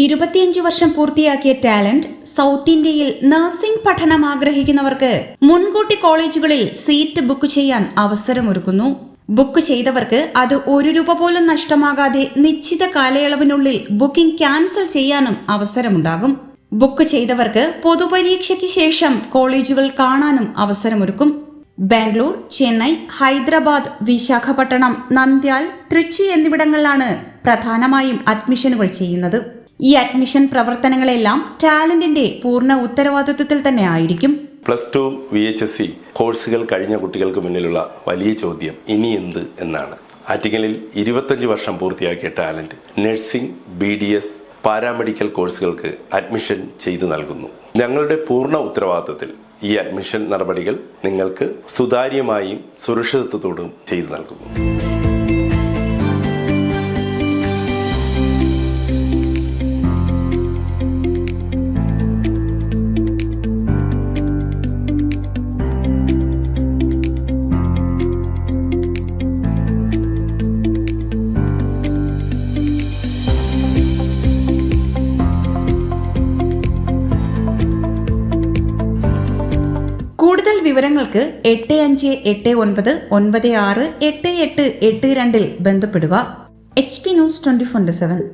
25 വർഷം പൂർത്തിയാക്കിയ talent south ഇന്ത്യയിൽ നഴ്സിംഗ് പഠനം ആഗ്രഹിക്കുന്നവർക്ക് മുൻകൂട്ടി കോളേജുകളിൽ സീറ്റ് ബുക്ക് ചെയ്യാൻ അവസരമൊരുക്കുന്നു. ബുക്ക് ചെയ്തവർക്ക് അത് ₹1 പോലും നഷ്ടമാകാതെ നിശ്ചിത കാലയളവിനുള്ളിൽ ബുക്കിംഗ് ക്യാൻസൽ ചെയ്യാനും അവസരമുണ്ടാകും. ബുക്ക് ചെയ്തവർക്ക് പൊതുപരീക്ഷയ്ക്ക് ശേഷം കോളേജുകൾ കാണാനും അവസരമൊരുക്കും. ബാംഗ്ലൂർ, ചെന്നൈ, ഹൈദരാബാദ്, വിശാഖപട്ടണം, നന്ദ്യാൽ, തൃച്ചി എന്നിവിടങ്ങളിലാണ് പ്രധാനമായും അഡ്മിഷനുകൾ ചെയ്യുന്നത്. ഈ അഡ്മിഷൻ പ്രവർത്തനങ്ങളെല്ലാം ടാലന്റിന്റെ പൂർണ്ണ ഉത്തരവാദിത്വത്തിൽ തന്നെ ആയിരിക്കും. +2 VHSC കോഴ്സുകൾ കഴിഞ്ഞ കുട്ടികൾക്ക് മുന്നിലുള്ള വലിയ ചോദ്യം ഇനി എന്ത് എന്നാണ്. ആറ്റിങ്ങലിൽ 25 വർഷം പൂർത്തിയാക്കിയ ടാലന്റ് നഴ്സിംഗ്, BDS, പാരാമെഡിക്കൽ കോഴ്സുകൾക്ക് അഡ്മിഷൻ ചെയ്തു നൽകുന്നു. ഞങ്ങളുടെ പൂർണ്ണ ഉത്തരവാദിത്വത്തിൽ ഈ അഡ്മിഷൻ നടപടികൾ നിങ്ങൾക്ക് സുതാര്യമായും സുരക്ഷിതത്വത്തോടും ചെയ്തു നൽകുന്നു. കൂടുതൽ വിവരങ്ങൾക്ക് 8589968882 ബന്ധപ്പെടുക. HP News 24/7.